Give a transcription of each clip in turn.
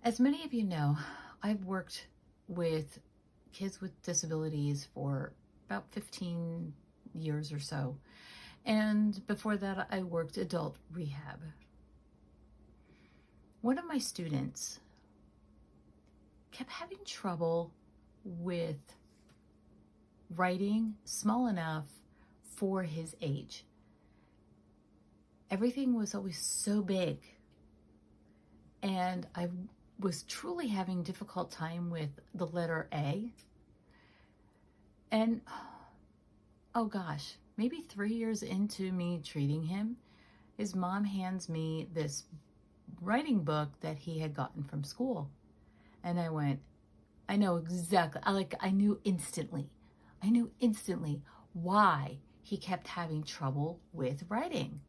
As many of you know, I've worked with kids with disabilities for about 15 years or so. And before that, I worked adult rehab. One of my students kept having trouble with writing small enough for his age. Everything was always so big. And I was truly having a difficult time with the letter A. And oh gosh, maybe 3 years into me treating him, his mom hands me this writing book that he had gotten from school. And I went, I know exactly, I knew instantly why he kept having trouble with writing,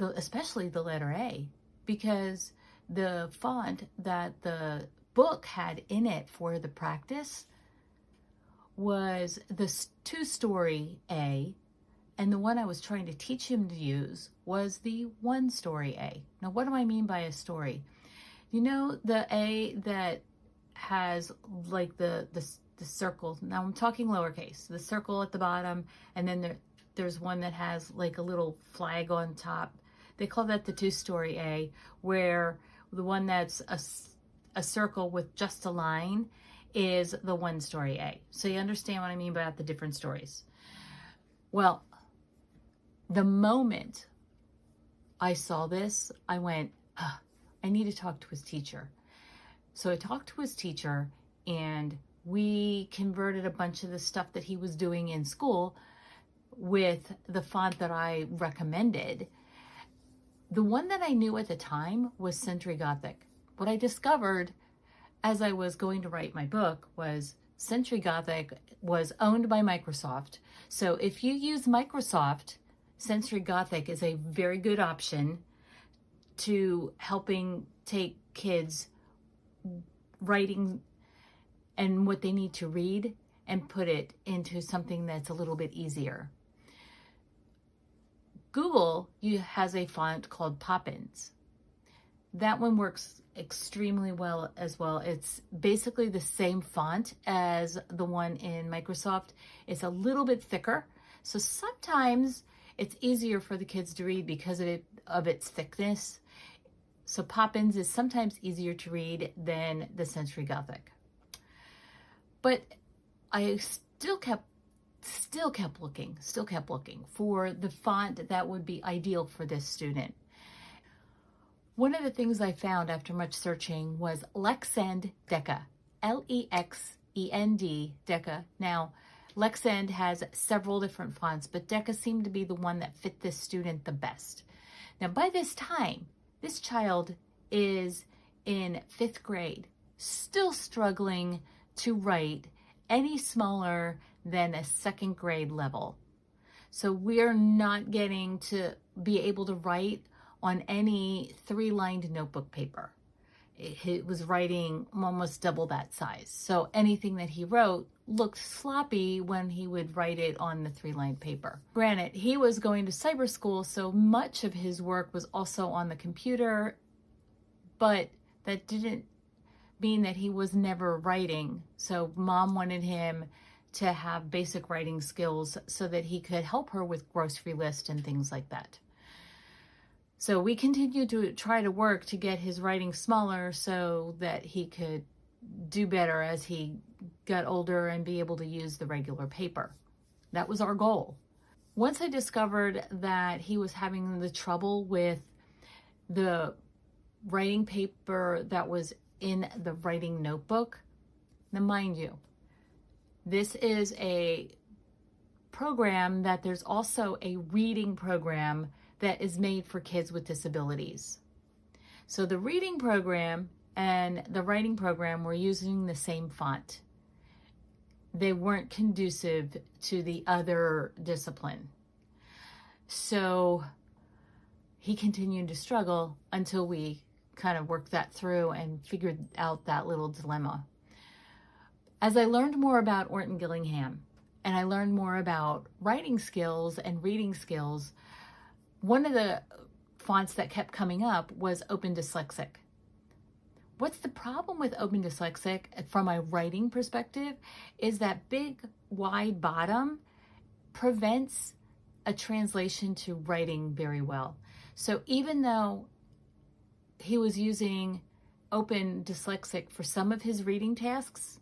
especially the letter A, because the font that the book had in it for the practice was the 2-story A, and the one I was trying to teach him to use was the 1-story A. Now, what do I mean by a story? You know, the A that has like the circle. Now I'm talking lowercase, the circle at the bottom, and then there's one that has like a little flag on top. They call that the 2-story A, where the one that's a circle with just a line is the 1-story A. So you understand what I mean about the different stories. Well, the moment I saw this, I went, I need to talk to his teacher. So I talked to his teacher, and we converted a bunch of the stuff that he was doing in school with the font that I recommended. The one that I knew at the time was Century Gothic. What I discovered as I was going to write my book was Century Gothic was owned by Microsoft. So if you use Microsoft, Century Gothic is a very good option to helping take kids writing and what they need to read and put it into something that's a little bit easier. Google has a font called Poppins. That one works extremely well as well. It's basically the same font as the one in Microsoft. It's a little bit thicker, so sometimes it's easier for the kids to read because of its thickness. So Poppins is sometimes easier to read than the Century Gothic. But I still kept looking for the font that would be ideal for this student. One of the things I found after much searching was Lexend Deca, Lexend Deca. Now, Lexend has several different fonts, but Deca seemed to be the one that fit this student the best. Now, by this time, this child is in 5th grade, still struggling to write any smaller than a 2nd grade level. So we're not getting to be able to write on any 3-lined notebook paper. It was writing almost double that size. So anything that he wrote looked sloppy when he would write it on the 3-lined paper. Granted, he was going to cyber school, so much of his work was also on the computer, but that didn't mean that he was never writing. So mom wanted him to have basic writing skills so that he could help her with grocery list and things like that. So we continued to try to work to get his writing smaller so that he could do better as he got older and be able to use the regular paper. That was our goal. Once I discovered that he was having the trouble with the writing paper that was in the writing notebook, now mind you, this is a program that there's also a reading program that is made for kids with disabilities. So the reading program and the writing program were using the same font. They weren't conducive to the other discipline. So he continued to struggle until we kind of worked that through and figured out that little dilemma. As I learned more about Orton Gillingham and I learned more about writing skills and reading skills, one of the fonts that kept coming up was Open Dyslexic. What's the problem with Open Dyslexic from my writing perspective is that big, wide bottom prevents a translation to writing very well. So even though he was using Open Dyslexic for some of his reading tasks,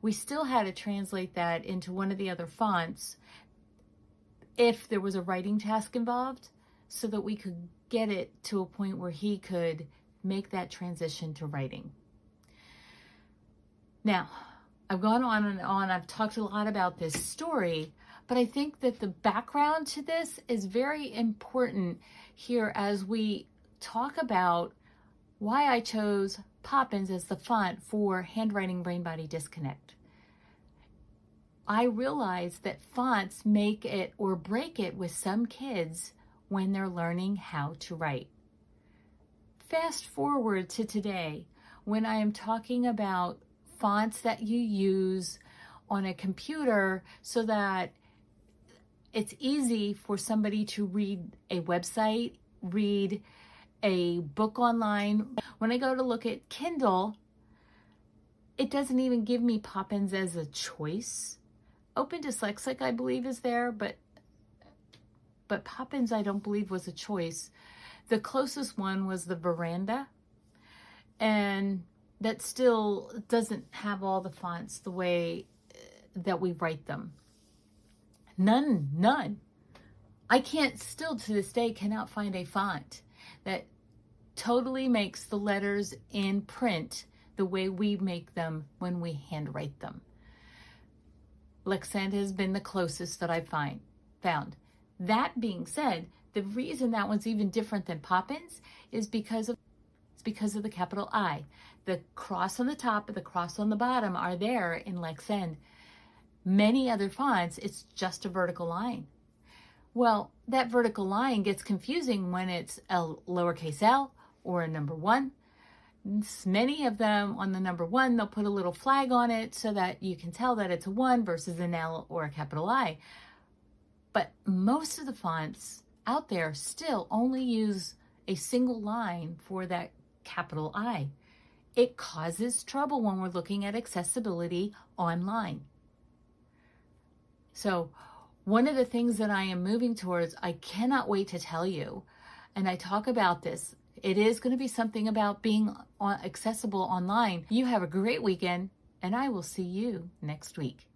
we still had to translate that into one of the other fonts if there was a writing task involved, so that we could get it to a point where he could make that transition to writing. Now, I've gone on and on. I've talked a lot about this story, but I think that the background to this is very important here as we talk about why I chose Poppins as the font for Handwriting Brain-Body DisConnect. I realize that fonts make it or break it with some kids when they're learning how to write. Fast forward to today, when I am talking about fonts that you use on a computer so that it's easy for somebody to read a website, read a book online. When I go to look at Kindle, it doesn't even give me Poppins as a choice. Open Dyslexic, I believe, is there, but Poppins, I don't believe, was a choice. The closest one was the Veranda, and that still doesn't have all the fonts the way that we write them. None. I can't, still to this day, cannot find a font that totally makes the letters in print the way we make them when we handwrite them. Lexend has been the closest that I've found. That being said, the reason that one's even different than Poppins is because of the capital I. The cross on the top and the cross on the bottom are there in Lexend. Many other fonts, it's just a vertical line. Well, that vertical line gets confusing when it's a lowercase l or a number 1. Many of them on the number 1, they'll put a little flag on it so that you can tell that it's a 1 versus an L or a capital I. But most of the fonts out there still only use a single line for that capital I. It causes trouble when we're looking at accessibility online. So one of the things that I am moving towards, I cannot wait to tell you, and I talk about this, it is going to be something about being accessible online. You have a great weekend, and I will see you next week.